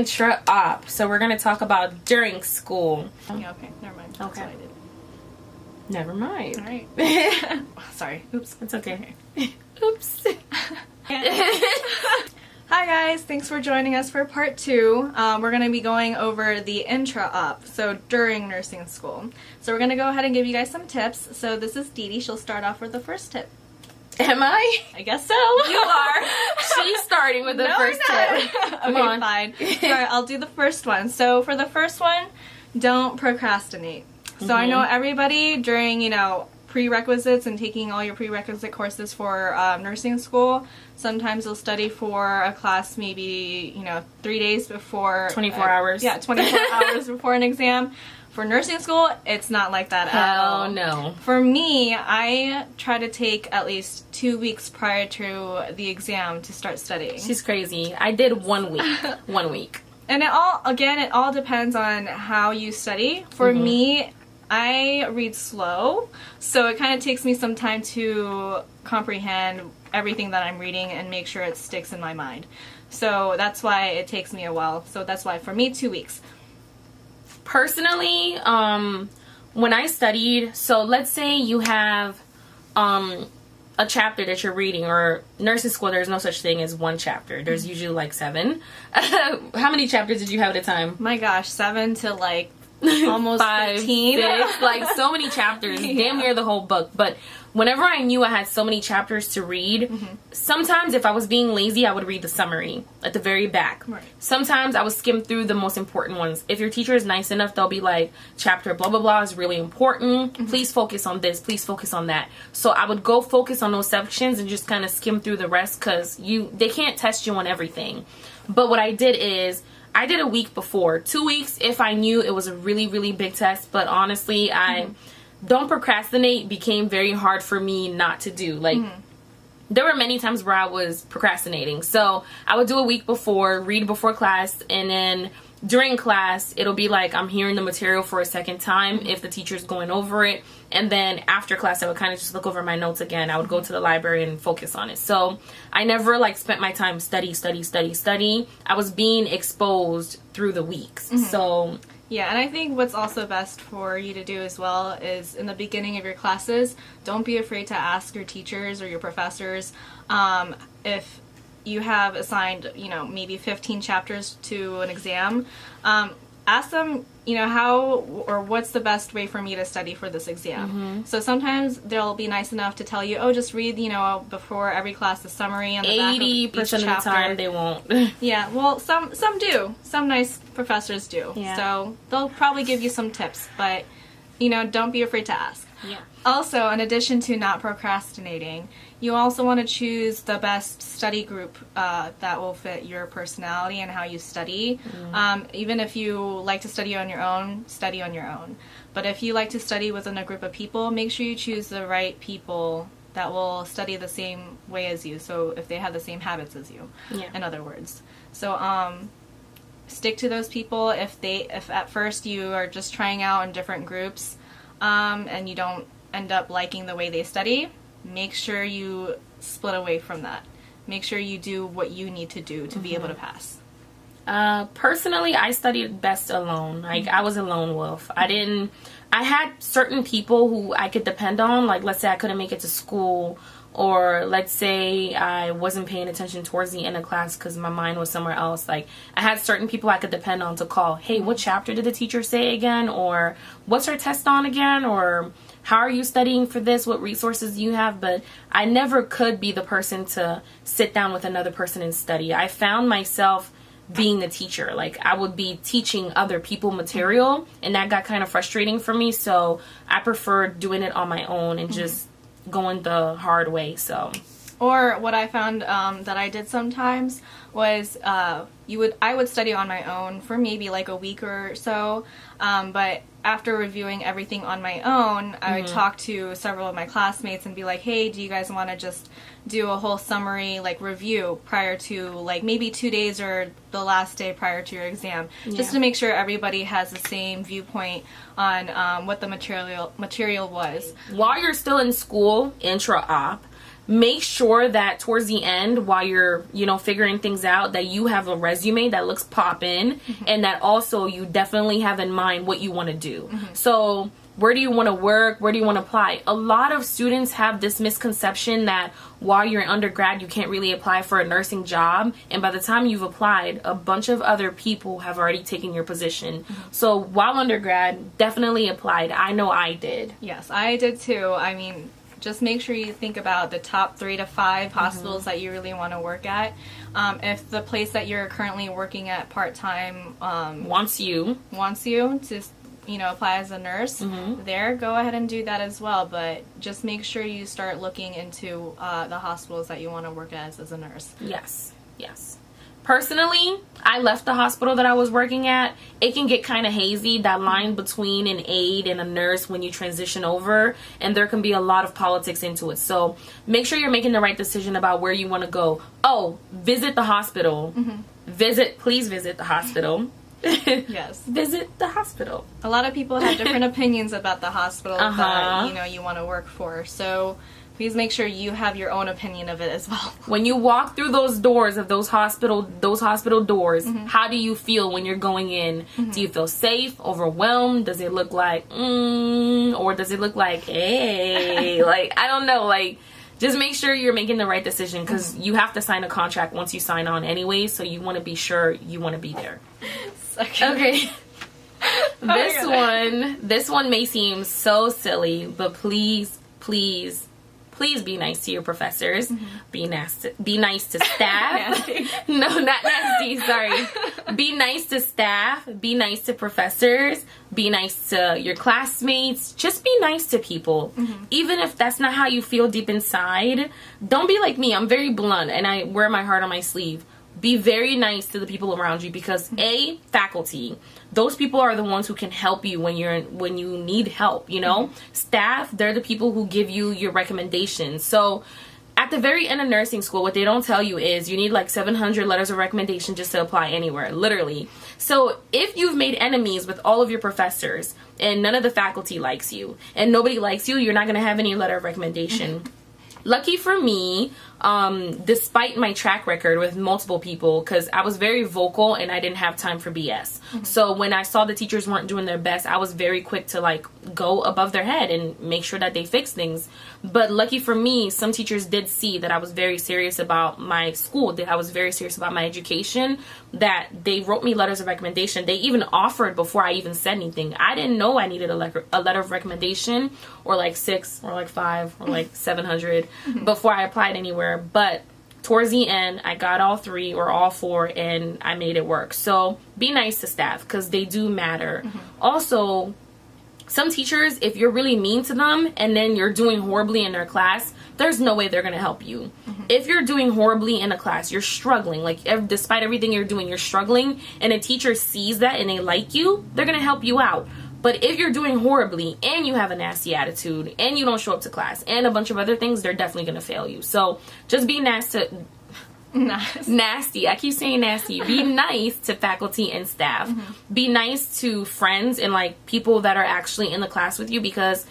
intra-op. So we're going to talk about during school. Yeah, okay, never mind. That's what I did. Never mind. All right. Sorry. Oops. It's okay. Oops. Hi guys, thanks for joining us for part 2. We're going to be going over the intra-op, so during nursing school. So we're going to go ahead and give you guys some tips. So this is Dee Dee. She'll start off with the first tip. Am I? I guess so. You are. She's starting with the first tip. Come on. Fine. Alright, I'll do the first one. So for the first one, don't procrastinate. So I know everybody during, prerequisites and taking all your prerequisite courses for nursing school, sometimes you'll study for a class maybe, 3 days before. 24 hours. Yeah, 24 hours before an exam. For nursing school, it's not like that at all. Oh, no. For me, I try to take at least 2 weeks prior to the exam to start studying. She's crazy. I did 1 week. 1 week. And it all depends on how you study. For me, I read slow, so it kind of takes me some time to comprehend everything that I'm reading and make sure it sticks in my mind. So that's why it takes me a while. So that's why, for me, 2 weeks. Personally, when I studied, so let's say you have a chapter that you're reading, or nursing school, there's no such thing as one chapter. There's usually like 7. How many chapters did you have at a time? My gosh, 7 to like almost 5, 15. 6, like so many chapters, damn near the whole book. But whenever I knew I had so many chapters to read, sometimes if I was being lazy, I would read the summary at the very back. Right. Sometimes I would skim through the most important ones. If your teacher is nice enough, they'll be like, chapter blah blah blah is really important, please focus on this, please focus on that. So I would go focus on those sections and just kind of skim through the rest, because they can't test you on everything. But what I did is I did a week before, 2 weeks if I knew it was a really, really big test. But honestly, don't procrastinate became very hard for me not to do. Like, there were many times where I was procrastinating. So I would do a week before, read before class, and then during class, it'll be like I'm hearing the material for a second time if the teacher's going over it. And then after class, I would kind of just look over my notes again. I would go to the library and focus on it. So I never spent my time study. I was being exposed through the weeks. So yeah, and I think what's also best for you to do as well is in the beginning of your classes, don't be afraid to ask your teachers or your professors if you have assigned, maybe 15 chapters to an exam. Ask them, how or what's the best way for me to study for this exam. So sometimes they'll be nice enough to tell you, oh, just read, before every class the summary on the back of each 80% of the chapter. time they won't. Yeah, well, some do. Some nice professors do. Yeah. So they'll probably give you some tips, but, don't be afraid to ask. Yeah. Also, in addition to not procrastinating, you also want to choose the best study group that will fit your personality and how you study. Even if you like to study on your own, study on your own. But if you like to study within a group of people, make sure you choose the right people that will study the same way as you. So if they have the same habits as you, in other words. So stick to those people. If at first you are just trying out in different groups and you don't end up liking the way they study, make sure you split away from that. Make sure you do what you need to do to be able to pass. Personally, I studied best alone. Like, I was a lone wolf. I had certain people who I could depend on. Like, let's say I couldn't make it to school, or let's say I wasn't paying attention towards the end of class because my mind was somewhere else. Like, I had certain people I could depend on to call, hey, what chapter did the teacher say again? Or what's her test on again? Or how are you studying for this? What resources do you have? But I never could be the person to sit down with another person and study. I found myself being a teacher. Like, I would be teaching other people material, and that got kind of frustrating for me. So I prefer doing it on my own and just going the hard way. So, or what I found that I did sometimes was I would study on my own for maybe like a week or so, but after reviewing everything on my own, I would talk to several of my classmates and be like, hey, do you guys want to just do a whole summary, like, review prior to, like, maybe 2 days or the last day prior to your exam, just to make sure everybody has the same viewpoint on what the material was. While you're still in school, intra-op, make sure that towards the end, while you're, you know, figuring things out, that you have a resume that looks poppin', and that also you definitely have in mind what you want to do. So where do you want to work? Where do you want to apply? A lot of students have this misconception that while you're in undergrad, you can't really apply for a nursing job. And by the time you've applied, a bunch of other people have already taken your position. So while undergrad, definitely applied. I know I did. Yes, I did too. I mean, just make sure you think about the top 3 to 5 hospitals that you really want to work at. If the place that you're currently working at part-time wants you to, you know, apply as a nurse there, go ahead and do that as well. But just make sure you start looking into the hospitals that you want to work as a nurse. Yes. Personally, I left the hospital that I was working at. It can get kind of hazy, that line between an aide and a nurse when you transition over, and there can be a lot of politics into it. So make sure you're making the right decision about where you want to go. Oh, visit the hospital. Please visit the hospital. Yes. Visit the hospital. A lot of people have different opinions about the hospital that, you know, you want to work for. So please make sure you have your own opinion of it as well. When you walk through those doors of those hospital doors, how do you feel when you're going in? Do you feel safe, overwhelmed? Does it look like, or does it look like, hey, like, I don't know, like, just make sure you're making the right decision, because you have to sign a contract once you sign on anyway, so you want to be sure you want to be there. Okay. This one may seem so silly, but please be nice to your professors. Be nice to staff. No, not nasty, sorry. Be nice to staff. Be nice to professors. Be nice to your classmates. Just be nice to people. Even if that's not how you feel deep inside, don't be like me. I'm very blunt and I wear my heart on my sleeve. Be very nice to the people around you, because faculty, those people are the ones who can help you when you need help, you know. Staff, they're the people who give you your recommendations. So at the very end of nursing school, what they don't tell you is you need like 700 letters of recommendation just to apply anywhere, literally. So if you've made enemies with all of your professors and none of the faculty likes you and nobody likes you, you're not going to have any letter of recommendation. Lucky for me, despite my track record with multiple people, because I was very vocal and I didn't have time for BS. So when I saw the teachers weren't doing their best, I was very quick to like go above their head and make sure that they fix things. But lucky for me, some teachers did see that I was very serious about my school, that I was very serious about my education, that they wrote me letters of recommendation. They even offered before I even said anything. I didn't know I needed a letter of recommendation, or like 6 or like 5 or like 700 before I applied anywhere. But towards the end, I got all 3 or all 4 and I made it work. So be nice to staff, because they do matter. Also, some teachers, if you're really mean to them and then you're doing horribly in their class, there's no way they're going to help you. If you're doing horribly in a class, you're struggling, like despite everything you're doing, you're struggling, and a teacher sees that and they like you, they're going to help you out. But if you're doing horribly and you have a nasty attitude and you don't show up to class and a bunch of other things, they're definitely going to fail you. So just be nasty. I keep saying nasty. Be nice to faculty and staff. Be nice to friends and like people that are actually in the class with you, because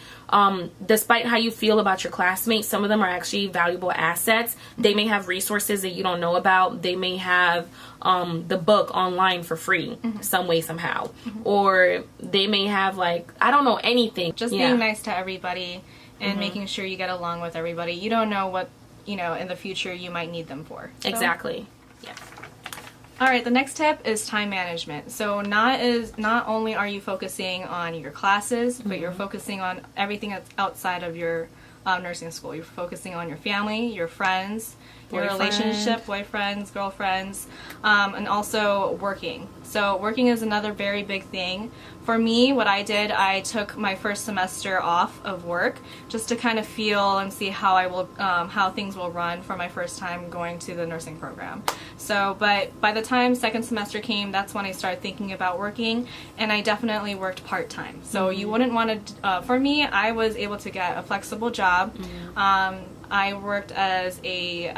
despite how you feel about your classmates, some of them are actually valuable assets. They may have resources that you don't know about. They may have the book online for free some way, somehow. Or they may have, like, I don't know, anything. Just being nice to everybody and making sure you get along with everybody. You don't know what, you know, in the future you might need them for. So. Exactly. Yeah. All right, the next tip is time management. So not only are you focusing on your classes, but you're focusing on everything that's outside of your nursing school. You're focusing on your family, your friends, your relationship, boyfriends, girlfriends, and also working. So working is another very big thing. For me, what I did, I took my first semester off of work just to kind of feel and see how things will run for my first time going to the nursing program. So, but by the time second semester came, that's when I started thinking about working, and I definitely worked part-time. So you wouldn't want to, for me, I was able to get a flexible job. I worked as a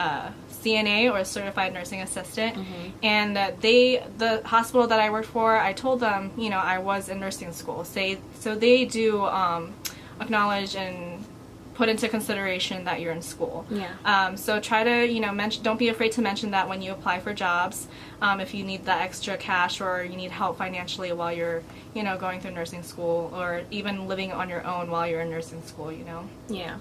CNA, or a certified nursing assistant, and the hospital that I worked for, I told them, you know, I was in nursing school. So they do acknowledge and put into consideration that you're in school. Yeah. So try to, you know, don't be afraid to mention that when you apply for jobs, if you need that extra cash or you need help financially while you're, you know, going through nursing school, or even living on your own while you're in nursing school, you know. Yeah.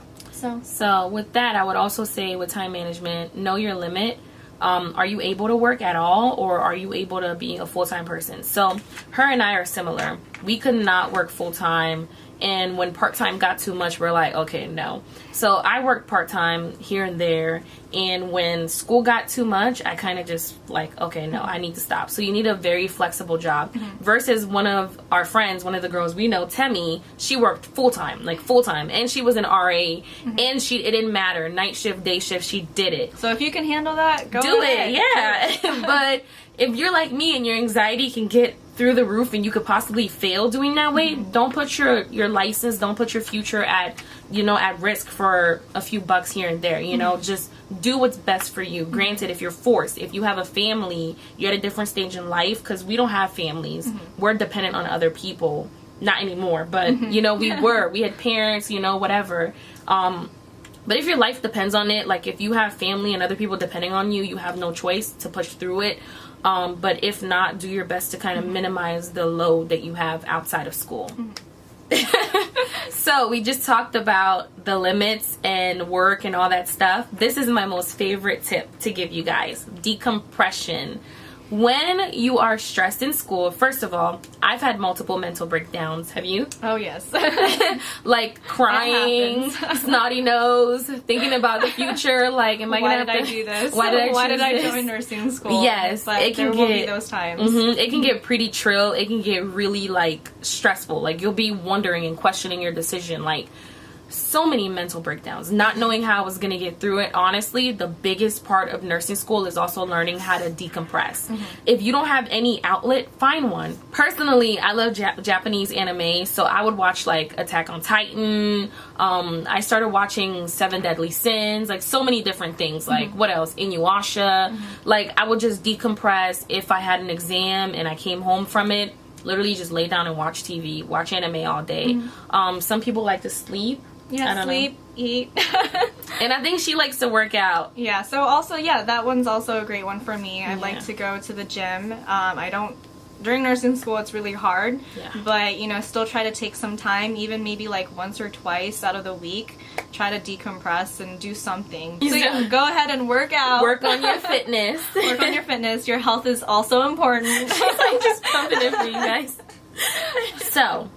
So with that, I would also say with time management, know your limit. Are you able to work at all, or are you able to be a full-time person? So her and I are similar. We could not work full-time, and when part-time got too much, we're like, okay, no. So I worked part-time here and there, and when school got too much, I kind of just like, okay, no, I need to stop. So you need a very flexible job. Versus one of our friends, one of the girls we know, Temi, she worked full-time, and she was an RA, and it didn't matter, night shift, day shift, she did it. So if you can handle that, go do ahead. it, yeah. But if you're like me and your anxiety can get through the roof and you could possibly fail doing that way, don't put your license, don't put your future at risk for a few bucks here and there. You know, just do what's best for you. Granted, if you're forced, if you have a family, you're at a different stage in life, because we don't have families. We're dependent on other people. Not anymore, but you know, we had parents, you know, whatever. But if your life depends on it, like if you have family and other people depending on you, you have no choice to push through it. But if not, do your best to kind of minimize the load that you have outside of school. So we just talked about the limits and work and all that stuff. This is my most favorite tip to give you guys: decompression. When you are stressed in school, first of all, I've had multiple mental breakdowns. Have you? Oh, yes. Like crying, snotty nose, thinking about the future. Like, am I going to have to... Why did I do this? Why did I join nursing school? Yes. But it can there will be those times. It can get pretty trill. It can get really, like, stressful. Like, you'll be wondering and questioning your decision. Like, so many mental breakdowns, not knowing how I was going to get through it. Honestly, the biggest part of nursing school is also learning how to decompress. If you don't have any outlet, find one. Personally, I love Japanese anime, so I would watch like Attack on Titan. I started watching Seven Deadly Sins, like so many different things. Like what else? Inuyasha. Like I would just decompress if I had an exam and I came home from it. Literally just lay down and watch TV, watch anime all day. Some people like to sleep. Yeah, sleep, eat. And I think she likes to work out. Yeah, so also, that one's also a great one for me. I like to go to the gym. During nursing school, it's really hard. But, you know, still try to take some time, even maybe like once or twice out of the week. Try to decompress and do something. So go ahead and work out. Work on your fitness. Work on your fitness. Your health is also important. She's like just pumping it for you guys. So,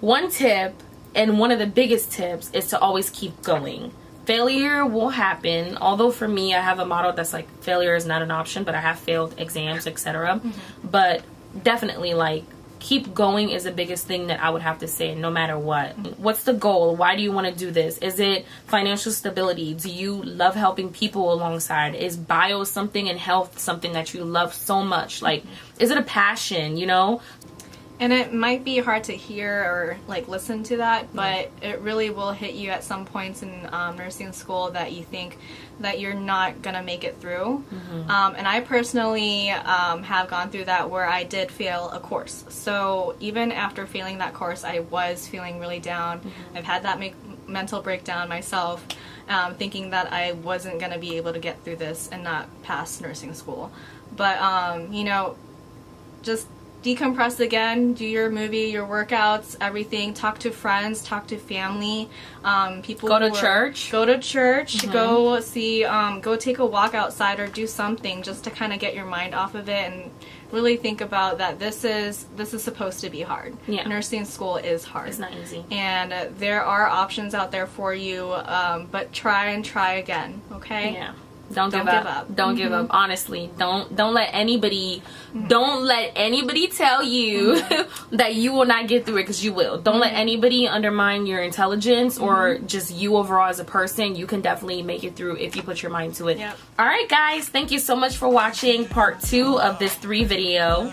one tip, and one of the biggest tips, is to always keep going. Failure will happen. Although for me, I have a motto that's like, failure is not an option, but I have failed exams, etc. But definitely, like, keep going is the biggest thing that I would have to say, no matter what. What's the goal? Why do you want to do this? Is it financial stability? Do you love helping people alongside? Is bio something and health something that you love so much? Like, is it a passion, you know? And it might be hard to hear or like listen to that, but it really will hit you at some points in nursing school that you think that you're not gonna make it through. And I personally have gone through that where I did fail a course. So even after failing that course, I was feeling really down. I've had that mental breakdown myself, thinking that I wasn't gonna be able to get through this and not pass nursing school. But you know, just decompress again, do your movie, your workouts, everything. Talk to friends, talk to family. People go to church. Go to church. Go see. Go take a walk outside or do something just to kind of get your mind off of it and really think about that. This is supposed to be hard. Nursing school is hard. It's not easy. And there are options out there for you, but try and try again. Okay. Yeah. Don't give up. Don't give up. Honestly, don't let anybody tell you that you will not get through it, because you will. Don't let anybody undermine your intelligence or just you overall as a person. You can definitely make it through if you put your mind to it. All right, guys, thank you so much for watching part 2 of this 3 video.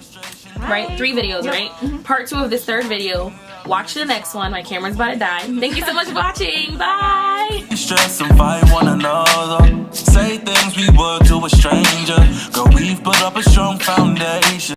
Right? 3 videos, right? Part 2 of this 3rd video. Watch the next one. My camera's about to die. Thank you so much for watching. Bye. Stress and fight one another. Say things we would to a stranger. Girl, we've built up a strong foundation.